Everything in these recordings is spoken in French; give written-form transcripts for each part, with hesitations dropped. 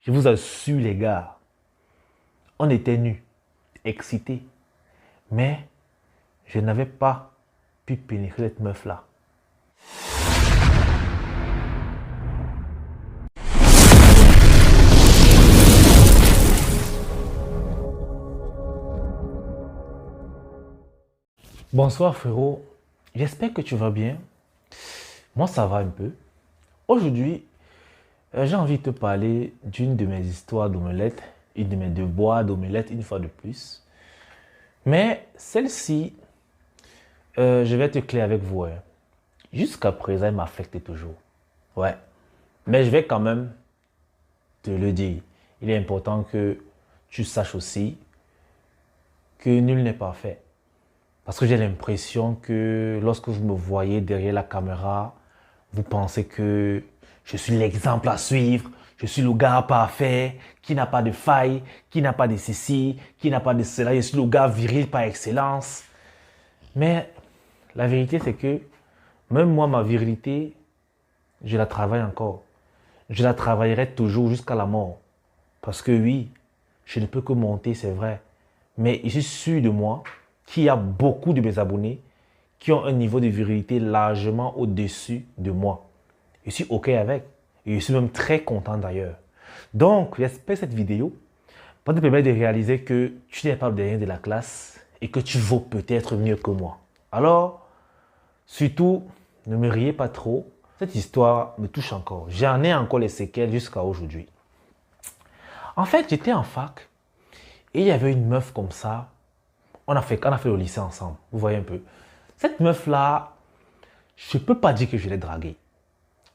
Je vous assure, les gars, on était nus, excités, mais je n'avais pas pu pénétrer cette meuf-là. Bonsoir frérot, j'espère que tu vas bien. Moi ça va un peu. Aujourd'hui, j'ai envie de te parler d'une de mes histoires d'omelette, une de mes devoirs d'omelette une fois de plus. Mais celle-ci, je vais être clair avec vous. Jusqu'à présent, elle m'affecte toujours. Ouais. Mais je vais quand même te le dire. Il est important que tu saches aussi que nul n'est parfait. Parce que j'ai l'impression que lorsque vous me voyez derrière la caméra, vous pensez que je suis l'exemple à suivre, je suis le gars parfait, qui n'a pas de faille, qui n'a pas de ceci, qui n'a pas de cela, je suis le gars viril par excellence. Mais la vérité c'est que même moi, ma virilité, je la travaille encore. Je la travaillerai toujours jusqu'à la mort. Parce que oui, je ne peux que monter, c'est vrai. Mais je suis sûr de moi qu'il y a beaucoup de mes abonnés qui ont un niveau de virilité largement au-dessus de moi. Je suis OK avec. Et je suis même très content d'ailleurs. Donc, j'espère que cette vidéo va te permettre de réaliser que tu n'es pas le dernier de la classe et que tu vaux peut-être mieux que moi. Alors, surtout, ne me riez pas trop. Cette histoire me touche encore. J'en ai encore les séquelles jusqu'à aujourd'hui. En fait, j'étais en fac et il y avait une meuf comme ça. On a fait le lycée ensemble. Vous voyez un peu. Cette meuf-là, je ne peux pas dire que je l'ai draguée.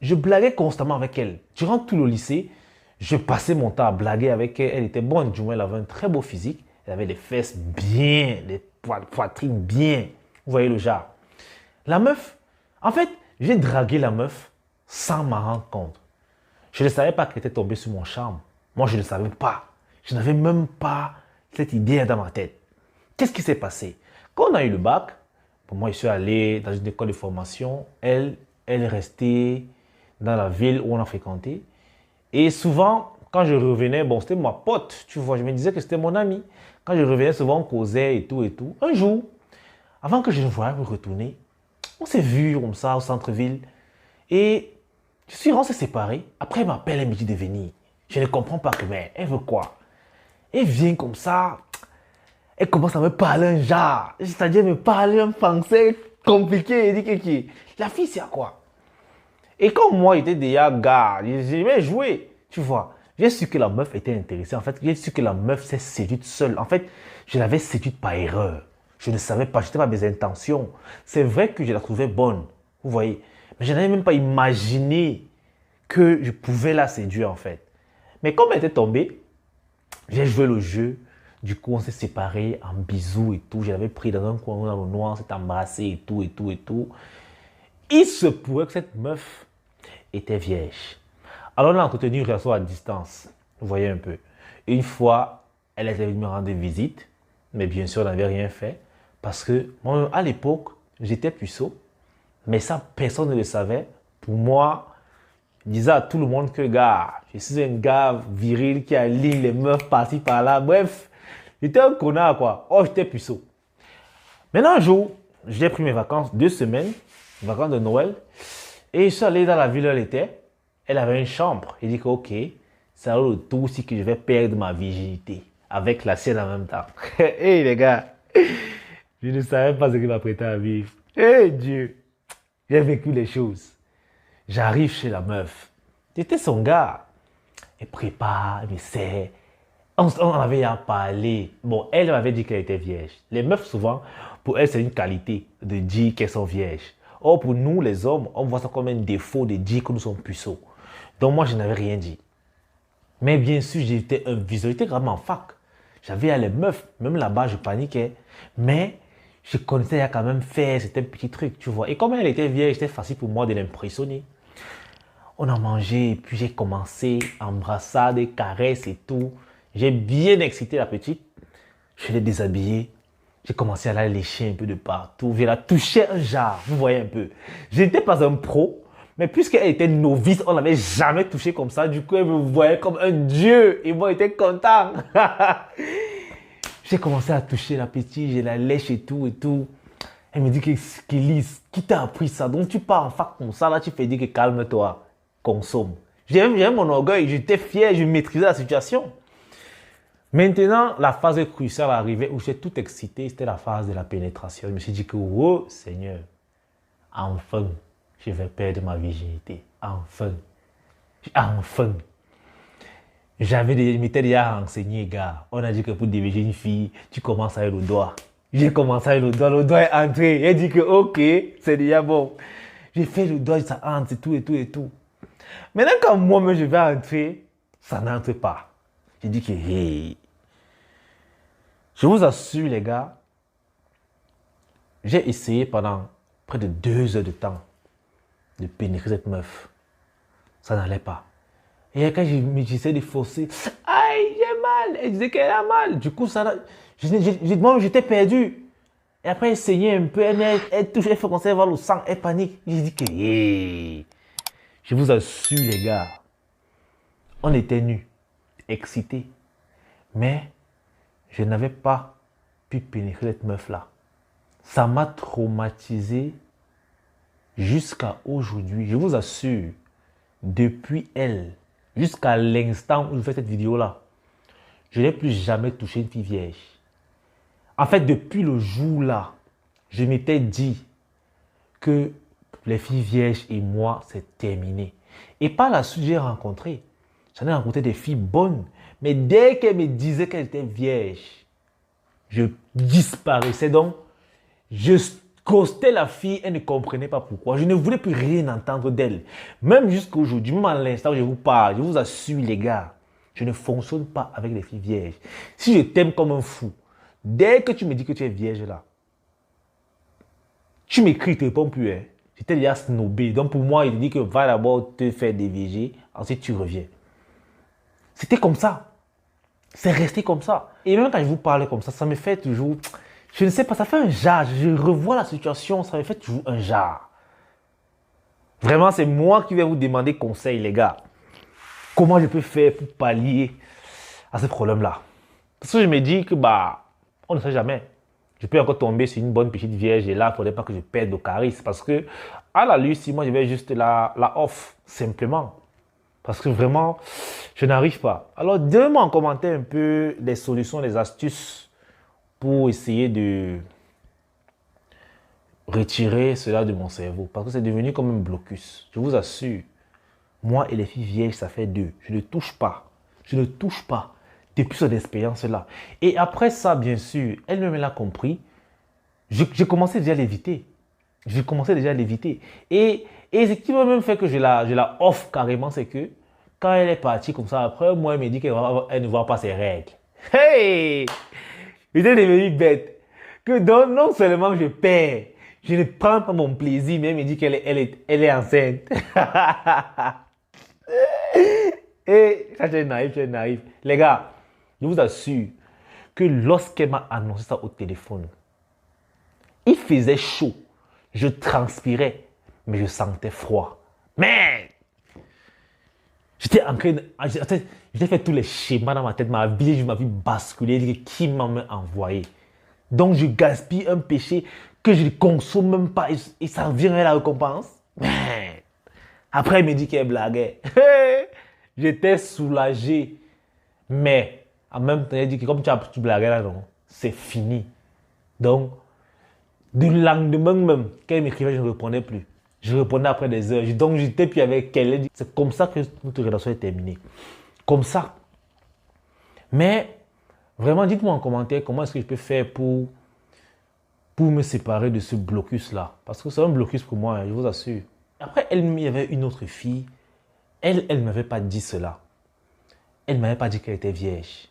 Je blaguais constamment avec elle. Durant tout le lycée, je passais mon temps à blaguer avec elle. Elle était bonne, du moins, elle avait un très beau physique. Elle avait des fesses bien, des poitrines bien. Vous voyez le genre. La meuf, en fait, j'ai dragué la meuf sans m'en rendre compte. Je ne savais pas qu'elle était tombée sur mon charme. Moi, je ne savais pas. Je n'avais même pas cette idée dans ma tête. Qu'est-ce qui s'est passé? Quand on a eu le bac, pour moi, je suis allé dans une école de formation. Elle est restée dans la ville où on a fréquenté. Et souvent, quand je revenais, bon, c'était ma pote, tu vois, je me disais que c'était mon ami. Quand je revenais, souvent, on causait et tout et tout. Un jour, avant que je ne voie me retourner, on s'est vu comme ça au centre-ville. Et je suis rentré séparé. Après, elle m'appelle, elle me dit de venir. Je ne comprends pas que, mais elle veut quoi? Elle vient comme ça. Elle commence à me parler un genre. C'est-à-dire me parler un français compliqué. Elle dit que la fille, c'est à quoi? Et comme moi, j'étais déjà gars, j'aimais jouer, tu vois. J'ai su que la meuf était intéressée. En fait, j'ai su que la meuf s'est séduite seule. En fait, je l'avais séduite par erreur. Je ne savais pas, je n'étais pas mes intentions. C'est vrai que je la trouvais bonne, vous voyez. Mais je n'avais même pas imaginé que je pouvais la séduire, en fait. Mais comme elle était tombée, j'ai joué le jeu. Du coup, on s'est séparés en bisous et tout. Je l'avais pris dans un coin dans le noir, on s'est embrassé et tout, et tout, et tout. Il se pourrait que cette meuf était vierge. Alors, on a entretenu une relation à distance. Vous voyez un peu. Une fois, elle était venue me rendre visite. Mais bien sûr, on n'avait rien fait. Parce que, moi, à l'époque, j'étais puceau. Mais ça, personne ne le savait. Pour moi, je disais à tout le monde que, gars, je suis un gars viril qui aligne les meufs par-ci, par-là. Bref, j'étais un connard, quoi. Oh, j'étais puceau. Maintenant, un jour, j'ai pris mes vacances, 2 semaines, vacances de Noël. Et je suis allé dans la ville où elle était. Elle avait une chambre. Il dit que, ok, c'est alors le tour aussi que je vais perdre ma virginité. Avec la sienne en même temps. Hey les gars, je ne savais pas ce qu'il m'apprêtait à vivre. Hey Dieu, j'ai vécu les choses. J'arrive chez la meuf. J'étais son gars. Elle prépare, elle me sert. On avait à parler. Bon, elle m'avait dit qu'elle était vierge. Les meufs, souvent, pour elles, c'est une qualité de dire qu'elles sont vierges. Or, pour nous, les hommes, on voit ça comme un défaut de dire que nous sommes puceaux. Donc, moi, je n'avais rien dit. Mais bien sûr, j'étais un visuel. J'étais vraiment en fac. J'avais les meufs. Même là-bas, je paniquais. Mais je connaissais à quand même faire certains petits trucs, tu vois. Et comme elle était vierge, c'était facile pour moi de l'impressionner. On a mangé, et puis j'ai commencé, embrassade, caresses et tout. J'ai bien excité la petite. Je l'ai déshabillée. J'ai commencé à la lécher un peu de partout. Je la touchais un genre, vous voyez un peu. Je n'étais pas un pro, Mais puisqu'elle était novice, on n'avait jamais touché comme ça. Du coup, elle me voyait comme un dieu. Et moi, j'étais content. J'ai commencé à toucher la petite, j'ai la lèche et tout et tout. Elle me dit qu'Élise, qui t'a appris ça? Donc tu pars en fac comme ça, là tu fais dire que calme-toi, consomme. J'avais mon orgueil, j'étais fier, je maîtrisais la situation. Maintenant, la phase cruciale arrivait où j'étais tout excité, c'était la phase de la pénétration. Je me suis dit que, oh Seigneur, enfin, je vais perdre ma virginité. Enfin. Enfin. Je m'étais déjà renseigné, gars. On a dit que pour déviger une fille, tu commences avec le doigt. J'ai commencé avec le doigt est entré. Elle dit que ok, c'est déjà bon. J'ai fait le doigt, ça entre, et tout, et tout, et tout. Maintenant, quand moi-même je vais entrer, ça n'entre pas. J'ai dit que, hey. Je vous assure, les gars, j'ai essayé pendant près de 2 heures de temps de pénétrer cette meuf. Ça n'allait pas. Et quand j'essayais de forcer, aïe, j'ai mal. Elle disait qu'elle a mal. Du coup, moi, j'étais perdu. Et après, elle saignait un peu. Elle touche, elle fait commencer à voir le sang. Elle panique. J'ai dit que, hey. Je vous assure, les gars, on était nus, excités. Mais je n'avais pas pu pénétrer cette meuf-là. Ça m'a traumatisé jusqu'à aujourd'hui. Je vous assure, depuis elle, jusqu'à l'instant où je fais cette vidéo-là, je n'ai plus jamais touché une fille vierge. En fait, depuis le jour-là, je m'étais dit que les filles vierges et moi, c'est terminé. Et par la suite, j'en ai rencontré des filles bonnes. Mais dès qu'elles me disaient qu'elles étaient vierges, je disparaissais. Donc, je ghostais la fille, elle ne comprenait pas pourquoi. Je ne voulais plus rien entendre d'elle. Même jusqu'à aujourd'hui, même à l'instant où je vous parle, je vous assure les gars, je ne fonctionne pas avec les filles vierges. Si je t'aime comme un fou, dès que tu me dis que tu es vierge là, tu m'écris, tu ne réponds plus. Hein. J'étais déjà snobé. Donc pour moi, il dit que va d'abord te faire des VG, ensuite tu reviens. C'était comme ça. C'est resté comme ça. Et même quand je vous parle comme ça me fait toujours... Je ne sais pas, ça fait un jar. Je revois la situation, ça me fait toujours un jar. Vraiment, c'est moi qui vais vous demander conseil, les gars. Comment je peux faire pour pallier à ce problème-là? Parce que je me dis que, on ne sait jamais. Je peux encore tomber sur une bonne petite vierge et là, il ne faudrait pas que je perde de charisme. Parce que, à la luce, si moi, je vais juste la off, simplement. Parce que vraiment, je n'arrive pas. Alors, donnez-moi en commentaire un peu des solutions, des astuces pour essayer de retirer cela de mon cerveau. Parce que c'est devenu comme un blocus. Je vous assure, moi et les filles vierges, ça fait 2. Je ne touche pas. Je ne touche pas depuis cette expérience-là. Et après ça, bien sûr, elle-même l'a compris. Je commençais déjà à l'éviter. Je commençais déjà à l'éviter. Et ce qui m'a même fait que je la off carrément, c'est que quand elle est partie comme ça, après, moi, elle me dit qu'elle ne voit pas ses règles. Hey! J'étais devenu bête. Que donc, non seulement je perds, je ne prends pas mon plaisir, mais elle me dit qu'elle est enceinte. Et ça, c'est naïf. Les gars, je vous assure que lorsqu'elle m'a annoncé ça au téléphone, il faisait chaud. Je transpirais, mais je sentais froid. Mais j'étais en train de... J'ai fait tous les schémas dans ma tête. Ma vie, je m'avais basculé. Qui m'a envoyé? Donc, je gaspille un péché que je ne consomme même pas. Et ça vient à la récompense. Mais après, elle me dit qu'elle blaguait. J'étais soulagé. Mais en même temps, elle dit que comme tu blaguais là, non, c'est fini. Donc, du lendemain même, quand elle m'écrivait, je ne répondais plus. Je répondais après des heures. Donc, j'étais plus avec elle. C'est comme ça que notre relation est terminée. Comme ça. Mais, vraiment, dites-moi en commentaire comment est-ce que je peux faire pour me séparer de ce blocus-là. Parce que c'est un blocus pour moi, hein, je vous assure. Après, il y avait une autre fille. Elle ne m'avait pas dit cela. Elle ne m'avait pas dit qu'elle était vierge.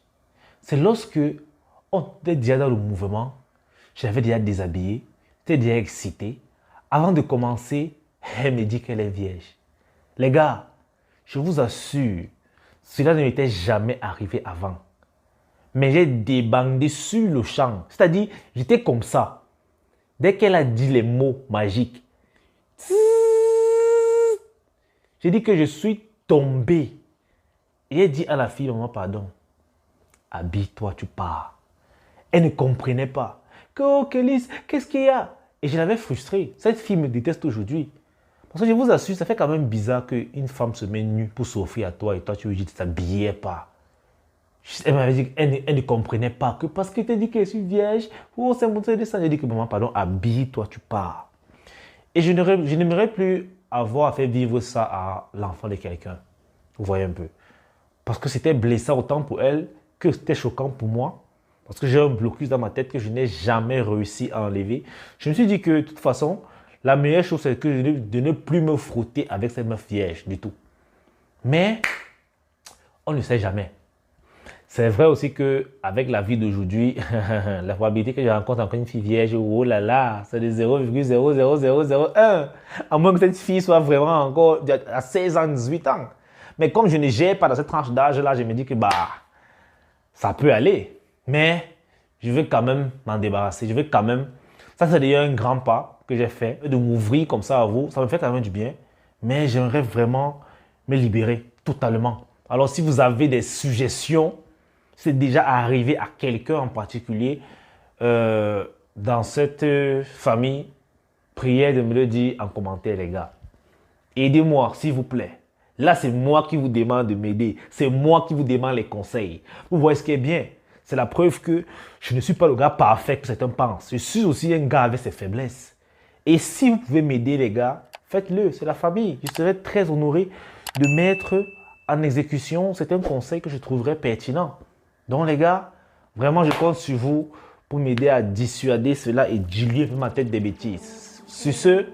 C'est lorsque on était déjà dans le mouvement, je l'avais déjà déshabillée, j'étais déjà excité. Avant de commencer, elle me dit qu'elle est vierge. Les gars, je vous assure, cela ne m'était jamais arrivé avant. Mais j'ai débandé sur le champ. C'est-à-dire, j'étais comme ça. Dès qu'elle a dit les mots magiques, J'ai dit que je suis tombé. Et j'ai dit à la fille, maman, pardon. Habille-toi, tu pars. Elle ne comprenait pas. Que, oh, Kélis, qu'est-ce qu'il y a? Et je l'avais frustrée. Cette fille me déteste aujourd'hui. Parce que je vous assure, ça fait quand même bizarre qu'une femme se met nue pour s'offrir à toi et toi, tu lui dis de t'habiller pas. Elle m'avait dit qu'elle ne comprenait pas. Que parce que tu as dit que je suis vierge, oh, c'est mon de ça. J'ai dit que maman, pardon, habille-toi, tu pars. Et je n'aimerais plus avoir à faire vivre ça à l'enfant de quelqu'un. Vous voyez un peu. Parce que c'était blessant autant pour elle que c'était choquant pour moi. Parce que j'ai un blocus dans ma tête que je n'ai jamais réussi à enlever. Je me suis dit que de toute façon, la meilleure chose, c'est de ne plus me frotter avec cette meuf vierge du tout. Mais, on ne sait jamais. C'est vrai aussi qu'avec la vie d'aujourd'hui, la probabilité que je rencontre encore une fille vierge, oh là là, c'est de 0,00001. À moins que cette fille soit vraiment encore à 16 ans, 18 ans. Mais comme je ne gère pas dans cette tranche d'âge-là, je me dis que ça peut aller. Mais je veux quand même m'en débarrasser. Je veux quand même... Ça, c'est d'ailleurs un grand pas que j'ai fait, de m'ouvrir comme ça à vous. Ça me fait quand même du bien. Mais j'aimerais vraiment me libérer totalement. Alors, si vous avez des suggestions, c'est déjà arrivé à quelqu'un en particulier dans cette famille, priez de me le dire en commentaire, les gars. Aidez-moi, s'il vous plaît. Là, c'est moi qui vous demande de m'aider. C'est moi qui vous demande les conseils. Vous voyez ce qui est bien. C'est la preuve que je ne suis pas le gars parfait que certains pensent. Je suis aussi un gars avec ses faiblesses. Et si vous pouvez m'aider, les gars, faites-le. C'est la famille. Je serais très honoré de mettre en exécution certains conseils que je trouverais pertinents. Donc, les gars, vraiment, je compte sur vous pour m'aider à dissuader cela et diluer ma tête des bêtises. Sur ce,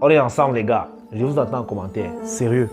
on est ensemble, les gars. Je vous attends en commentaire. Sérieux.